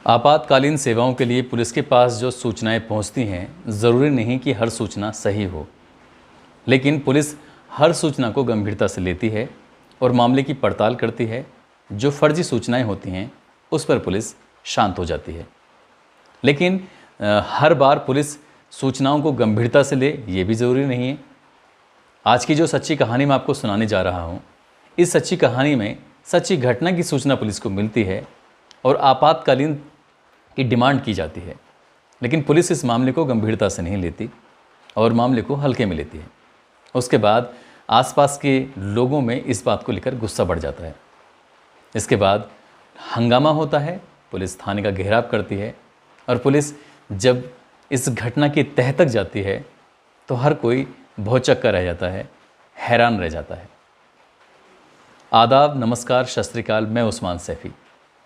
आपातकालीन सेवाओं के लिए पुलिस के पास जो सूचनाएं पहुंचती हैं, ज़रूरी नहीं कि हर सूचना सही हो, लेकिन पुलिस हर सूचना को गंभीरता से लेती है और मामले की पड़ताल करती है। जो फर्जी सूचनाएं होती हैं, उस पर पुलिस शांत हो जाती है। लेकिन हर बार पुलिस सूचनाओं को गंभीरता से ले, ये भी ज़रूरी नहीं है। आज की जो सच्ची कहानी मैं आपको सुनाने जा रहा हूँ, इस सच्ची कहानी में सच्ची घटना की सूचना पुलिस को मिलती है और आपातकालीन की डिमांड की जाती है, लेकिन पुलिस इस मामले को गंभीरता से नहीं लेती और मामले को हल्के में लेती है। उसके बाद आसपास के लोगों में इस बात को लेकर गुस्सा बढ़ जाता है। इसके बाद हंगामा होता है, पुलिस थाने का घेराव करती है और पुलिस जब इस घटना की तह तक जाती है तो हर कोई भौचक्का रह जाता है, हैरान रह जाता है। आदाब, नमस्कार, सत श्री अकाल। मैं उस्मान सैफ़ी।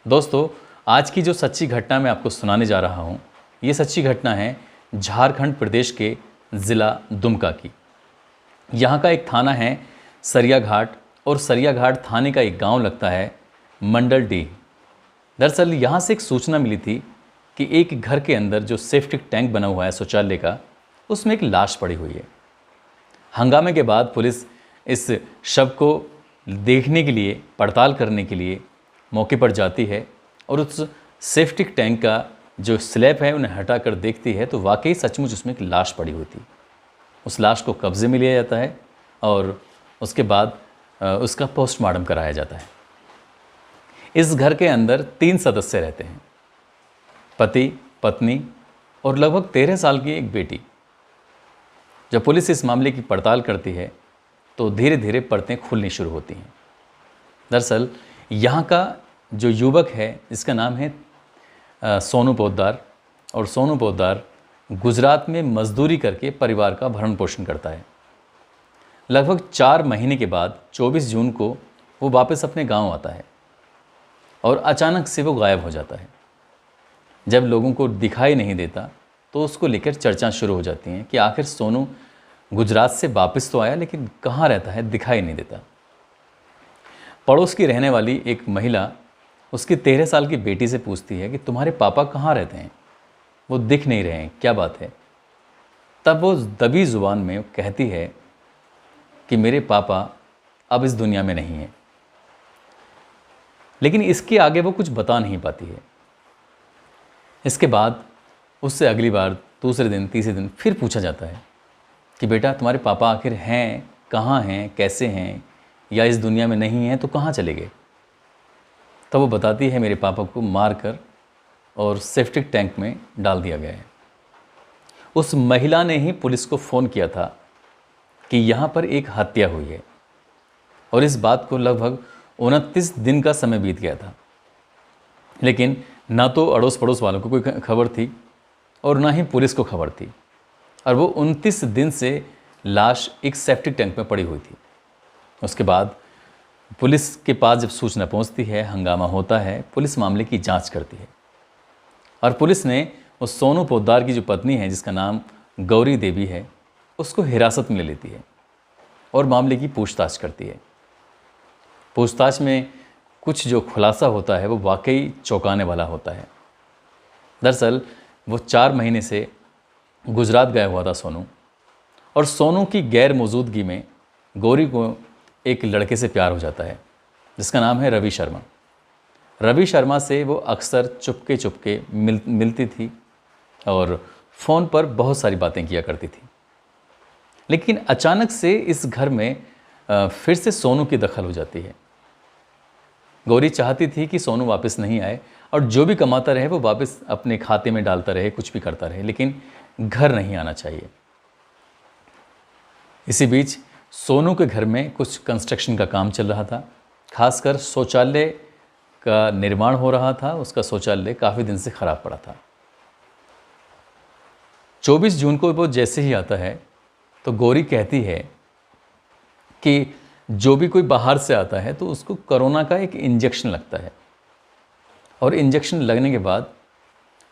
दोस्तों, आज की जो सच्ची घटना मैं आपको सुनाने जा रहा हूँ, ये सच्ची घटना है झारखंड प्रदेश के ज़िला दुमका की। यहाँ का एक थाना है सरिया घाट और सरिया घाट थाने का एक गांव लगता है मंडल डी। दरअसल यहाँ से एक सूचना मिली थी कि एक घर के अंदर जो सेप्टिक टैंक बना हुआ है शौचालय का, उसमें एक लाश पड़ी हुई है। हंगामे के बाद पुलिस इस शव को देखने के लिए, पड़ताल करने के लिए मौके पर जाती है और उस सेप्टिक टैंक का जो स्लैब है उन्हें हटाकर देखती है तो वाकई सचमुच उसमें एक लाश पड़ी हुई थी। उस लाश को कब्जे में लिया जाता है और उसके बाद उसका पोस्टमार्टम कराया जाता है। इस घर के अंदर 3 सदस्य रहते हैं, पति, पत्नी और लगभग 13 साल की एक बेटी। जब पुलिस इस मामले की पड़ताल करती है तो धीरे धीरे परतें खुलनी शुरू होती हैं। दरअसल यहाँ का जो युवक है, इसका नाम है सोनू पोद्दार, और सोनू पोद्दार गुजरात में मजदूरी करके परिवार का भरण पोषण करता है। लगभग 4 महीने के बाद 24 जून को वो वापस अपने गांव आता है और अचानक से वो गायब हो जाता है। जब लोगों को दिखाई नहीं देता तो उसको लेकर चर्चा शुरू हो जाती हैं कि आखिर सोनू गुजरात से वापस तो आया, लेकिन कहाँ रहता है, दिखाई नहीं देता। पड़ोस की रहने वाली एक महिला उसकी 13 साल की बेटी से पूछती है कि तुम्हारे पापा कहाँ रहते हैं, वो दिख नहीं रहे हैं, क्या बात है। तब वो दबी ज़ुबान में कहती है कि मेरे पापा अब इस दुनिया में नहीं हैं। लेकिन इसके आगे वो कुछ बता नहीं पाती है। इसके बाद उससे अगली बार, दूसरे दिन, तीसरे दिन फिर पूछा जाता है कि बेटा तुम्हारे पापा आखिर हैं, कहाँ हैं, कैसे हैं, या इस दुनिया में नहीं हैं तो कहाँ चले गए। तब वो बताती है मेरे पापा को मार कर और सेप्टिक टैंक में डाल दिया गया है। उस महिला ने ही पुलिस को फ़ोन किया था कि यहाँ पर एक हत्या हुई है और इस बात को लगभग 29 दिन का समय बीत गया था, लेकिन ना तो अड़ोस पड़ोस वालों को कोई खबर थी और ना ही पुलिस को खबर थी। और वो 29 दिन से लाश एक सेप्टिक टैंक में पड़ी हुई थी। उसके बाद पुलिस के पास जब सूचना पहुंचती है, हंगामा होता है, पुलिस मामले की जांच करती है और पुलिस ने उस सोनू पोद्दार की जो पत्नी है, जिसका नाम गौरी देवी है, उसको हिरासत में ले लेती है और मामले की पूछताछ करती है। पूछताछ में कुछ जो खुलासा होता है वो वाकई चौंकाने वाला होता है। दरअसल वो 4 महीने से गुजरात गया हुआ था सोनू, और सोनू की गैर मौजूदगी में गौरी को एक लड़के से प्यार हो जाता है जिसका नाम है रवि शर्मा। रवि शर्मा से वो अक्सर चुपके चुपके मिलती थी और फ़ोन पर बहुत सारी बातें किया करती थी। लेकिन अचानक से इस घर में फिर से सोनू की दखल हो जाती है। गौरी चाहती थी कि सोनू वापस नहीं आए और जो भी कमाता रहे वो वापस अपने खाते में डालता रहे, कुछ भी करता रहे, लेकिन घर नहीं आना चाहिए। इसी बीच सोनू के घर में कुछ कंस्ट्रक्शन का काम चल रहा था, खासकर शौचालय का निर्माण हो रहा था। उसका शौचालय काफ़ी दिन से ख़राब पड़ा था। 24 जून को वो जैसे ही आता है तो गौरी कहती है कि जो भी कोई बाहर से आता है तो उसको कोरोना का एक इंजेक्शन लगता है और इंजेक्शन लगने के बाद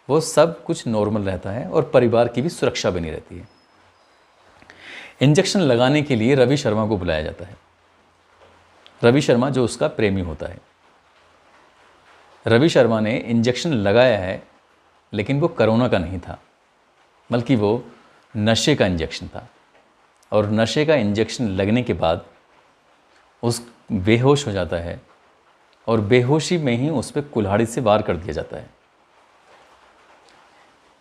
वो सब कुछ नॉर्मल रहता है और परिवार की भी सुरक्षा बनी रहती है। इंजेक्शन लगाने के लिए रवि शर्मा को बुलाया जाता है। रवि शर्मा जो उसका प्रेमी होता है। रवि शर्मा ने इंजेक्शन लगाया है, लेकिन वो कोरोना का नहीं था, बल्कि वो नशे का इंजेक्शन था। और नशे का इंजेक्शन लगने के बाद उस बेहोश हो जाता है और बेहोशी में ही उस पर कुल्हाड़ी से वार कर दिया जाता है।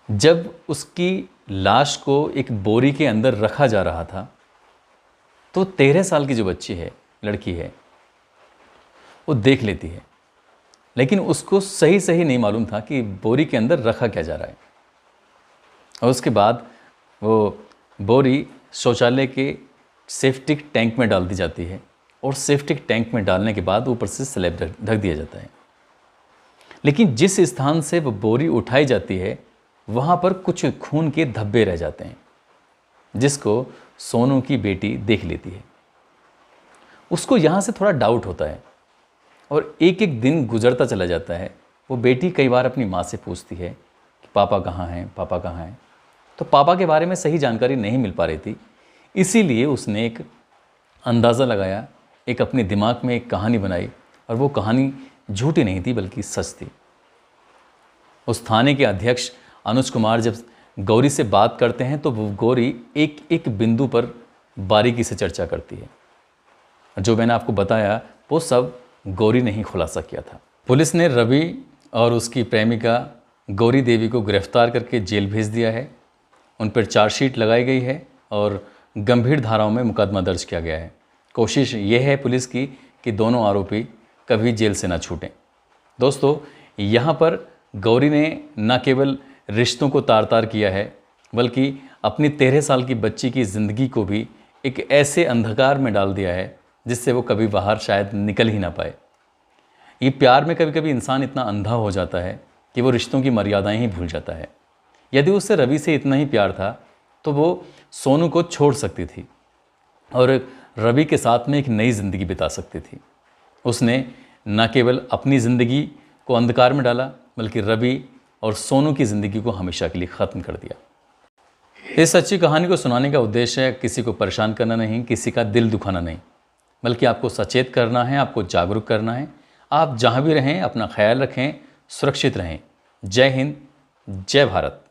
जब उसकी लाश को एक बोरी के अंदर रखा जा रहा था तो 13 साल की जो बच्ची है, लड़की है, वो देख लेती है, लेकिन उसको सही सही नहीं मालूम था कि बोरी के अंदर रखा क्या जा रहा है। और उसके बाद वो बोरी शौचालय के सेफ्टिक टैंक में डाल दी जाती है और सेफ्टिक टैंक में डालने के बाद ऊपर से स्लैब ढक दिया जाता है। लेकिन जिस स्थान से वो बोरी उठाई जाती है वहाँ पर कुछ खून के धब्बे रह जाते हैं, जिसको सोनू की बेटी देख लेती है। उसको यहाँ से थोड़ा डाउट होता है और एक एक दिन गुजरता चला जाता है। वो बेटी कई बार अपनी माँ से पूछती है कि पापा कहाँ हैं, पापा कहाँ हैं। तो पापा के बारे में सही जानकारी नहीं मिल पा रही थी, इसीलिए उसने एक अंदाज़ा लगाया, एक अपने दिमाग में एक कहानी बनाई, और वो कहानी झूठी नहीं थी बल्कि सच थी। उस थाने के अध्यक्ष अनुज कुमार जब गौरी से बात करते हैं तो वो गौरी एक एक बिंदु पर बारीकी से चर्चा करती है। जो मैंने आपको बताया वो सब गौरी ने ही खुलासा किया था। पुलिस ने रवि और उसकी प्रेमिका गौरी देवी को गिरफ्तार करके जेल भेज दिया है। उन पर चार्जशीट लगाई गई है और गंभीर धाराओं में मुकदमा दर्ज किया गया है। कोशिश ये है पुलिस की कि दोनों आरोपी कभी जेल से ना छूटें। दोस्तों, यहाँ पर गौरी ने न केवल रिश्तों को तार तार किया है, बल्कि अपनी 13 साल की बच्ची की ज़िंदगी को भी एक ऐसे अंधकार में डाल दिया है जिससे वो कभी बाहर शायद निकल ही ना पाए। ये प्यार में कभी कभी इंसान इतना अंधा हो जाता है कि वो रिश्तों की मर्यादाएं ही भूल जाता है। यदि उससे रवि से इतना ही प्यार था तो वो सोनू को छोड़ सकती थी और रवि के साथ में एक नई ज़िंदगी बिता सकती थी। उसने न केवल अपनी ज़िंदगी को अंधकार में डाला, बल्कि रवि और सोनू की ज़िंदगी को हमेशा के लिए ख़त्म कर दिया। इस सच्ची कहानी को सुनाने का उद्देश्य है किसी को परेशान करना नहीं, किसी का दिल दुखाना नहीं, बल्कि आपको सचेत करना है, आपको जागरूक करना है। आप जहाँ भी रहें अपना ख्याल रखें, सुरक्षित रहें। जय हिंद, जय भारत।